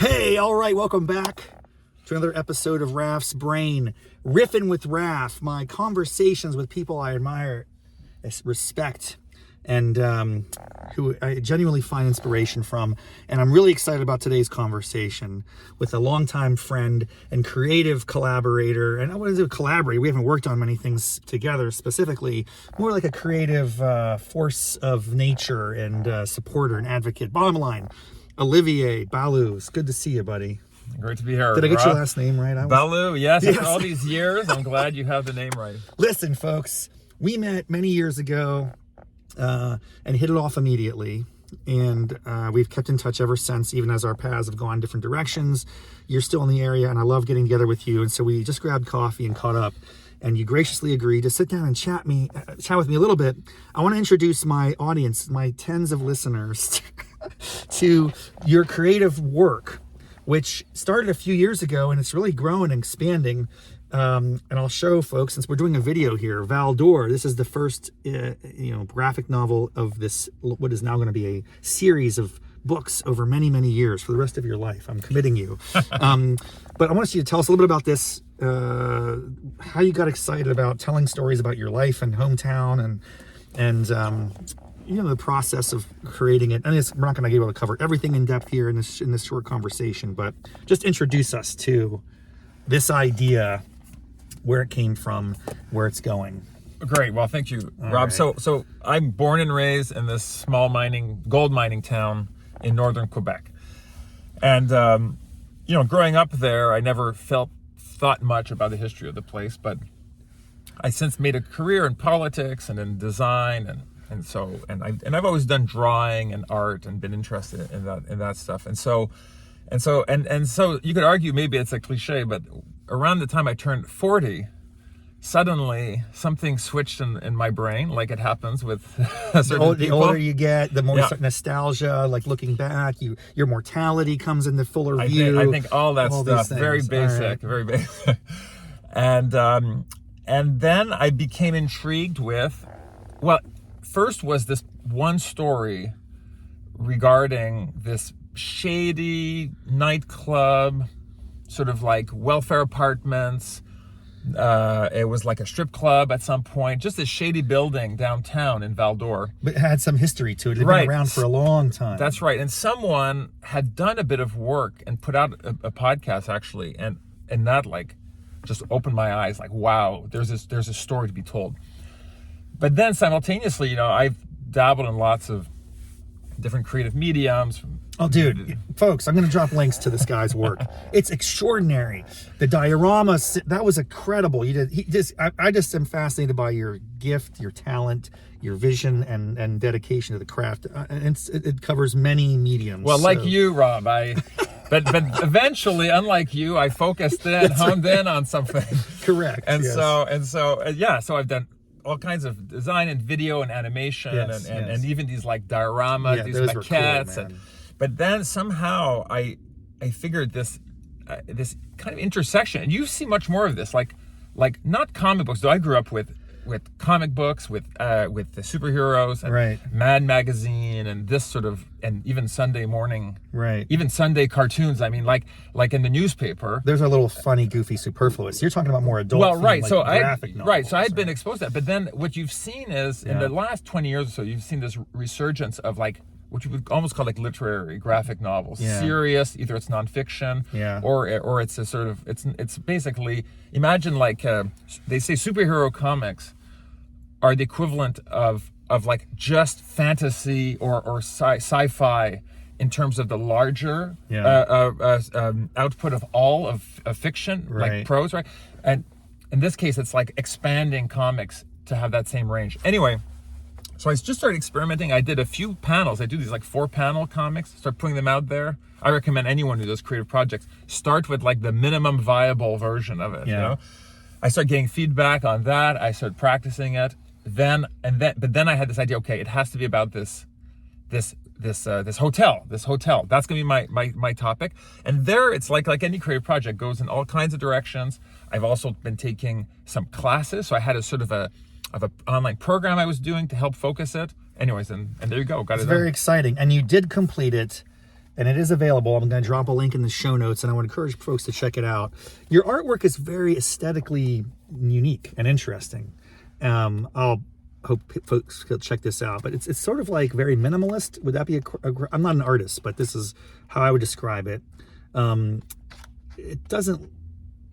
Hey, all right, welcome back to another episode of Raff's Brain. Riffin with Raff, my conversations with people I admire, respect, and who I genuinely find inspiration from. And I'm really excited about today's conversation with a longtime friend and creative collaborator. And I want to collaborate. We haven't worked on many things together specifically, more like a creative force of nature and supporter and advocate. Bottom line, Olivier Ballou. It's good to see you, buddy. Great to be here. Did I get your last name right? Ballou, yes. After all these years, I'm glad you have the name right. Listen, folks, we met many years ago and hit it off immediately. And we've kept in touch ever since, even as our paths have gone different directions. You're still in the area, and I love getting together with you. And so we just grabbed coffee and caught up. And you graciously agreed to sit down and chat with me a little bit. I want to introduce my audience, my tens of listeners, to your creative work, which started a few years ago, and it's really grown and expanding. And I'll show folks, since we're doing a video here, Val-d'Or. This is the first, graphic novel of this, what is now going to be a series of books over many, many years for the rest of your life. I'm committing you. But I want you to tell us a little bit about this, how you got excited about telling stories about your life and hometown and the process of creating it. And we're not going to be able to cover everything in depth here in this short conversation, but just introduce us to this idea, where it came from, where it's going. Great. Well, thank you, Rob. Right. So I'm born and raised in this small gold mining town in northern Quebec. And, growing up there, I never thought much about the history of the place, but I since made a career in politics and in design and I've always done drawing and art and been interested in that stuff. And so you could argue maybe it's a cliche, but around the time I turned 40, suddenly something switched in my brain, like it happens with certain people. The older you get, the more nostalgia, like looking back, your mortality comes into fuller view. I think all that stuff, very basic, very basic. And then I became intrigued with, first was this one story regarding this shady nightclub, sort of like welfare apartments. It was like a strip club at some point, just a shady building downtown in Val-d'Or. But it had some history to it. It had been around for a long time. That's right. And someone had done a bit of work and put out a podcast actually, and that like just opened my eyes, like, wow, there's a story to be told. But then simultaneously, I've dabbled in lots of different creative mediums. Oh, dude, folks, I'm going to drop links to this guy's work. It's extraordinary. The dioramas, that was incredible. I just am fascinated by your gift, your talent, your vision, and dedication to the craft. And it covers many mediums. Well, like you, Rob, but eventually, unlike you, I focused in, honed in on something. Correct. And so I've done all kinds of design and video and animation and even these like diorama, these maquettes. Cool, but then somehow I figured this kind of intersection, and you see much more of this, like not comic books, though I grew up with comic books, with the superheroes, and Mad Magazine, and this sort of, and even Sunday morning, even Sunday cartoons. I mean, like in the newspaper. There's a little funny, goofy, superfluous. You're talking about more adult. Graphic novels, So I had been exposed to that. But then what you've seen is in the last 20 years or so, you've seen this resurgence of like what you would almost call like literary graphic novels, serious. Either it's nonfiction, or it's a sort of it's basically, imagine like they say superhero comics are the equivalent of like just fantasy or sci-fi in terms of the larger output of all of fiction, like prose, right? And in this case, it's like expanding comics to have that same range. Anyway. So I just started experimenting. I did a few panels. I do these like 4-panel comics, start putting them out there. I recommend anyone who does creative projects, start with like the minimum viable version of it. I started getting feedback on that. I started practicing it. But then I had this idea, okay, it has to be about this hotel. That's gonna be my topic. And there it's like any creative project, goes in all kinds of directions. I've also been taking some classes. So I had a sort of an online program I was doing to help focus it. Anyways, and there you go. Got it. It's very exciting. And you did complete it and it is available. I'm going to drop a link in the show notes, and I would encourage folks to check it out. Your artwork is very aesthetically unique and interesting. I'll hope folks will check this out, but it's sort of like very minimalist. Would that be I'm not an artist, but this is how I would describe it.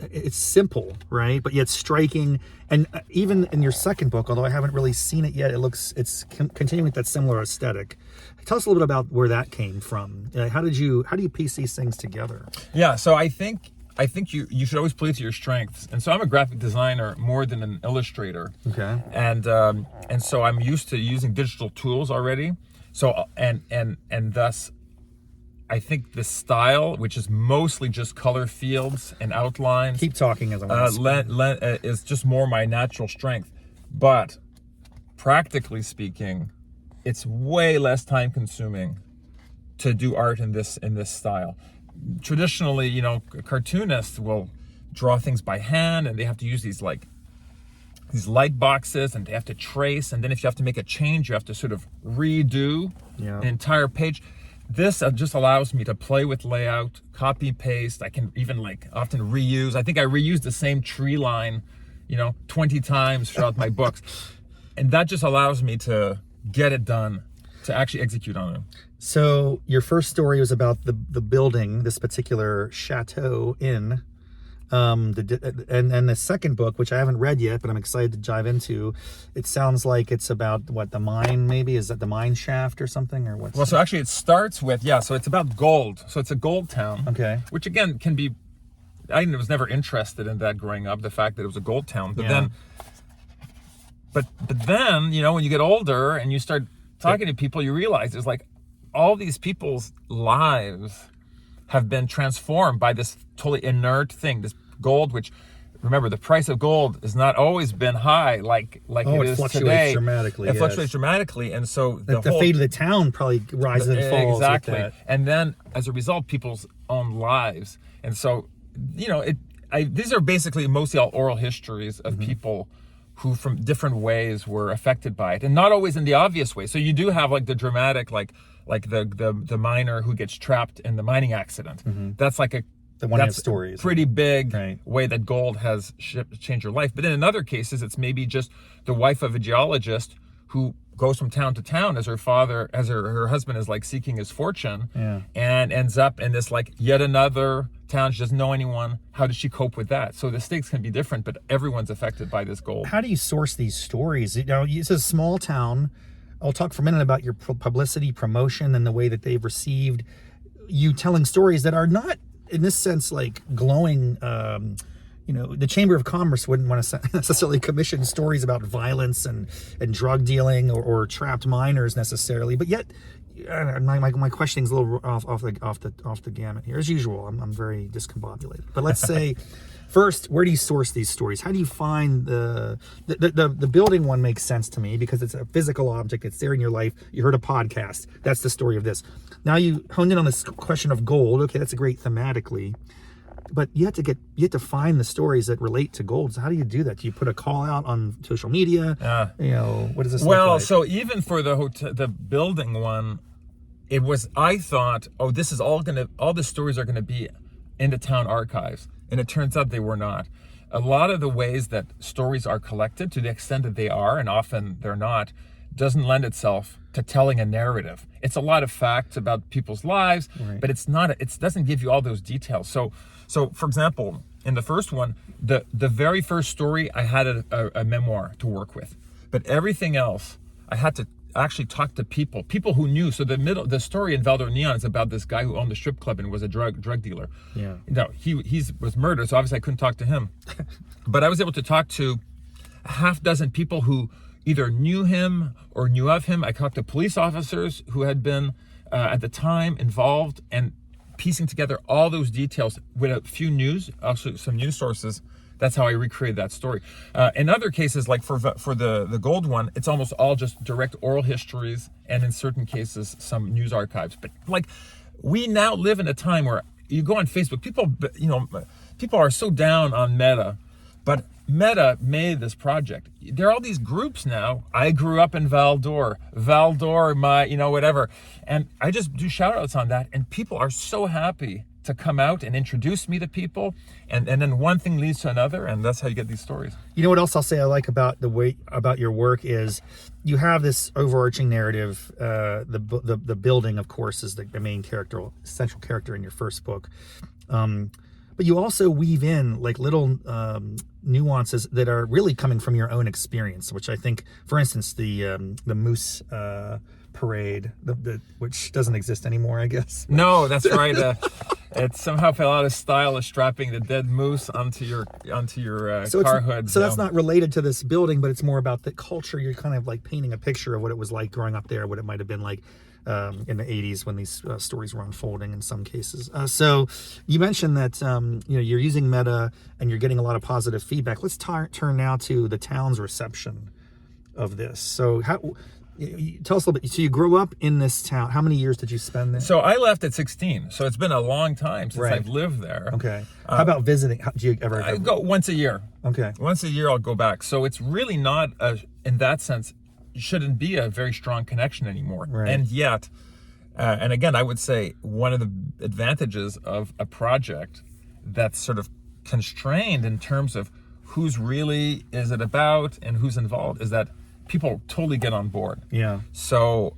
It's simple, right? But yet striking. And even in your second book, although I haven't really seen it yet, it's continuing with that similar aesthetic. Tell us a little bit about where that came from. How do you piece these things together? Yeah, so I think you should always play to your strengths. And so I'm a graphic designer more than an illustrator. Okay. And so I'm used to using digital tools already. So and thus I think the style, which is mostly just color fields and outlines. Keep talking as I want to is just more my natural strength. But practically speaking, it's way less time consuming to do art in this style. Traditionally, cartoonists will draw things by hand, and they have to use these light boxes, and they have to trace, and then if you have to make a change, you have to sort of redo an entire page. This just allows me to play with layout, copy, paste. I can even often reuse. I think I reused the same tree line, 20 times throughout my books. And that just allows me to get it done, to actually execute on it. So your first story was about the building, this particular chateau inn. And the second book, which I haven't read yet, but I'm excited to dive into, it sounds like it's about the mine, maybe? Is that the mine shaft or something, or what? Well, so actually it starts with, so it's about gold. So it's a gold town. Okay. Which again can be, I was never interested in that growing up, the fact that it was a gold town. But then, but then, when you get older and you start talking to people, you realize there's all these people's lives have been transformed by this totally inert thing, this gold, which, remember, the price of gold has not always been high like it is fluctuates today. Dramatically. It fluctuates dramatically, and so the fate of the town probably rises and falls. Exactly, with that. And then as a result, people's own lives, and so these are basically mostly all oral histories of people who, from different ways, were affected by it, and not always in the obvious way. So you do have the dramatic, like the miner who gets trapped in the mining accident. That's the one of stories. Pretty big way that gold has changed your life. But then in other cases, it's maybe just the wife of a geologist who goes from town to town as her husband is seeking his fortune, and ends up in this yet another town. She doesn't know anyone. How does she cope with that? So the stakes can be different, but everyone's affected by this gold. How do you source these stories? It's a small town. I'll talk for a minute about your publicity, promotion, and the way that they've received you telling stories that are not, in this sense, glowing. The Chamber of Commerce wouldn't want to necessarily commission stories about violence and drug dealing or trapped miners necessarily. But yet, my questioning is a little off the gamut here. As usual, I'm very discombobulated. But let's say, first, where do you source these stories? How do you find the building one? Makes sense to me because it's a physical object. It's there in your life. You heard a podcast. That's the story of this. Now you honed in on this question of gold. Okay, that's a great thematically. But you have to find the stories that relate to gold. So how do you do that? Do you put a call out on social media? What does this look like? So even for the building one, I thought, this is all the stories are gonna be in the town archives, and it turns out they were not. A lot of the ways that stories are collected, to the extent that they are, and often they're not, doesn't lend itself to telling a narrative. It's a lot of facts about people's lives, but it doesn't give you all those details. So for example, in the first one, the very first story, I had a memoir to work with, but everything else, I had to actually talk to people who knew. So the story in Val-d'Or Neon is about this guy who owned a strip club and was a drug dealer. Yeah. He was murdered, so obviously I couldn't talk to him. But I was able to talk to a half dozen people who either knew him or knew of him. I talked to police officers who had been at the time involved, and piecing together all those details with a few also some news sources. That's how I recreated that story. In other cases, like for the gold one, it's almost all just direct oral histories, and in certain cases, some news archives. But we now live in a time where you go on Facebook, people are so down on meta, but Meta made this project. There are all these groups now. I grew up in Val-d'Or, my, whatever. And I just do shout outs on that. And people are so happy to come out and introduce me to people. And then one thing leads to another. And that's how you get these stories. You know what else I'll say I like about about your work is you have this overarching narrative. The building, of course, is the main character, central character in your first book. But you also weave in like little nuances that are really coming from your own experience, which I think, for instance, the moose parade, which doesn't exist anymore, I guess. No, that's right. It somehow fell out of style of strapping the dead moose onto your car hood. So that's not related to this building, but it's more about the culture. You're kind of like painting a picture of what it was like growing up there, what it might have been like in the 80s when these stories were unfolding in some cases. So you mentioned that you're using meta and you're getting a lot of positive feedback. Let's turn now to the town's reception of this. So tell us a little bit. So you grew up in this town. How many years did you spend there? So I left at 16. So it's been a long time since I've lived there. Okay. How about visiting? Do you ever? I go once a year. Okay. Once a year I'll go back. So it's really not, in that sense, shouldn't be a very strong connection anymore. Right. And yet, and again, I would say one of the advantages of a project that's sort of constrained in terms of who's really is it about and who's involved is that people totally get on board. Yeah. So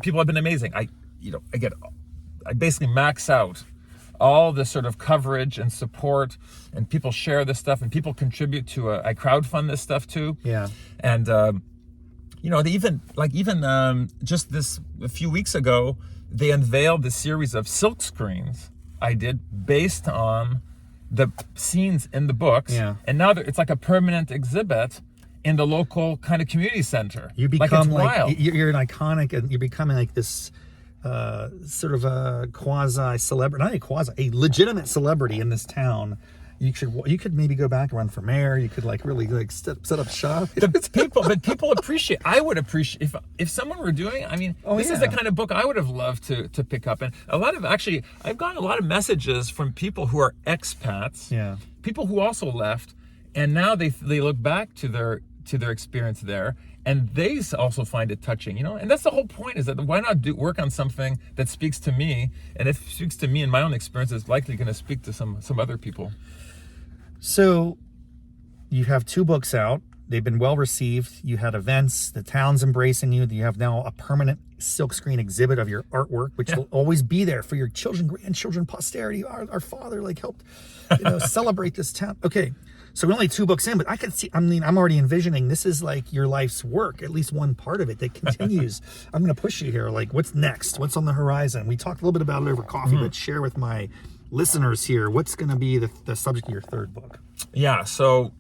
people have been amazing. I basically max out all this sort of coverage and support, and people share this stuff, and people contribute to I crowdfund this stuff too. Yeah. And just a few weeks ago, they unveiled the series of silk screens I did based on the scenes in the books. Yeah. And now it's like a permanent exhibit in the local kind of community center. You become wild. You're an iconic, and you're becoming like this sort of a quasi-celebrity, not a quasi, a legitimate celebrity in this town. You could maybe go back and run for mayor. You could really set up shop. But people appreciate. I would appreciate if someone were doing. I mean, this is the kind of book I would have loved to pick up. And I've gotten a lot of messages from people who are expats. Yeah. People who also left, and now they look back to their experience there, and they also find it touching. And that's the whole point. Is that why not work on something that speaks to me, and if it speaks to me in my own experience, it's likely going to speak to some other people. So you have 2 books out. They've been well received. You had events, the town's embracing you. You have now a permanent silkscreen exhibit of your artwork, which will always be there for your children, grandchildren, posterity. Our father helped celebrate this town. Okay, so we're only 2 books in, but I can see, I'm already envisioning this is like your life's work, at least one part of it that continues. I'm going to push you here. Like, what's next? What's on the horizon? We talked a little bit about it over coffee, but share with my listeners here, what's going to be the subject of your 3rd book? Yeah, so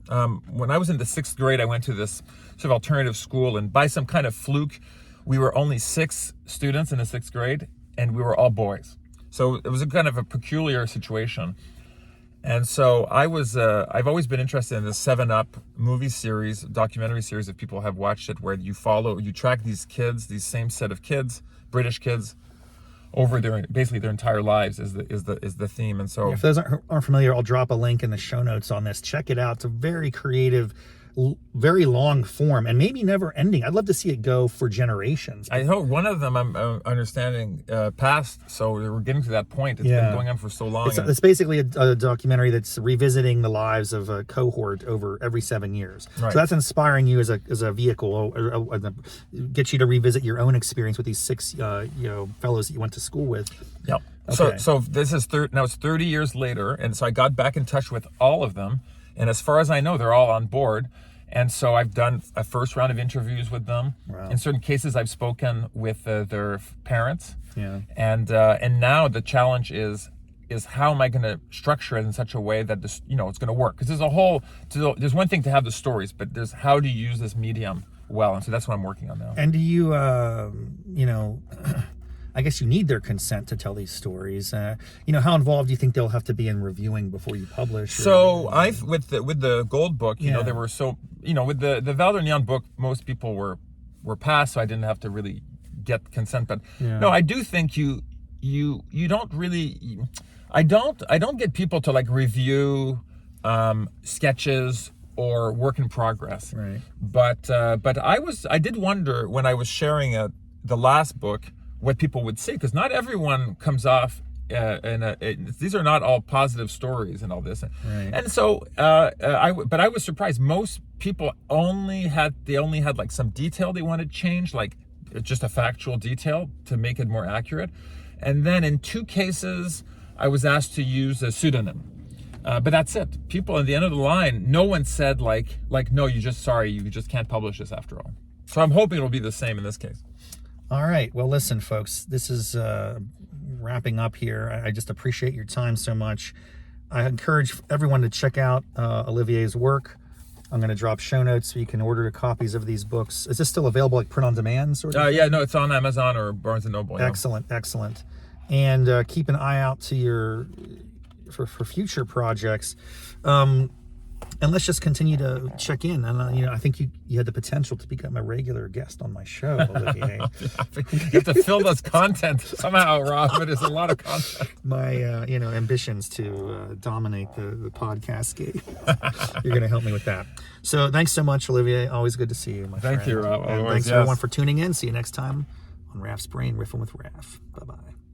when I was in the 6th grade, I went to this sort of alternative school, and by some kind of fluke, we were only 6 students in the 6th grade, and we were all boys. So it was a kind of a peculiar situation. And so I've always been interested in the 7-Up movie series, documentary series, if people have watched it, where you track these kids, these same set of kids, British kids, over their entire lives is the theme. And so, if those aren't familiar, I'll drop a link in the show notes on this. Check it out. It's a very creative, very long form, and maybe never ending. I'd love to see it go for generations. I hope one of them, I'm understanding, passed, so we're getting to that point. It's been going on for so long. It's basically a documentary that's revisiting the lives of a cohort over every 7 years. Right. So that's inspiring you as a vehicle, get you to revisit your own experience with these 6 fellows that you went to school with. Yep. Okay. So this is now it's 30 years later, and so I got back in touch with all of them, and as far as I know, they're all on board. And so I've done a first round of interviews with them. Wow. In certain cases, I've spoken with their parents. Yeah. And now the challenge is how am I going to structure it in such a way that this, it's going to work? Because there's one thing to have the stories, but there's how do you use this medium well, and so that's what I'm working on now. And do you, I guess you need their consent to tell these stories. How involved do you think they'll have to be in reviewing before you publish? So with the Gold book, there were with the Val-d'Or Neon book, most people were passed, so I didn't have to really get consent. But no, I do think you don't really. I don't get people to review sketches or work in progress. Right. But I did wonder when I was sharing the last book what people would see, because not everyone comes off these are not all positive stories and all this. Right. And so I was surprised. Most people only had like some detail they wanted changed, like just a factual detail to make it more accurate. And then in 2 cases, I was asked to use a pseudonym. But that's it. People at the end of the line, no one said like no, you just can't publish this after all. So I'm hoping it'll be the same in this case. All right. Well, listen, folks, this is wrapping up here. I just appreciate your time so much. I encourage everyone to check out Olivier's work. I'm going to drop show notes so you can order copies of these books. Is this still available, like print on demand sort of? Yeah, no, it's on Amazon or Barnes & Noble. Yeah. Excellent. And keep an eye out to for future projects. And let's just continue to check in. And I think you had the potential to become a regular guest on my show, Olivier. You have to fill those content somehow, Rob. But it's a lot of content. My ambitions to dominate the podcast game. You're going to help me with that. So thanks so much, Olivier. Always good to see you, my friend. Thank you, Rob. And thanks everyone for tuning in. See you next time on Raff's Brain, Riffin with Raff. Bye-bye.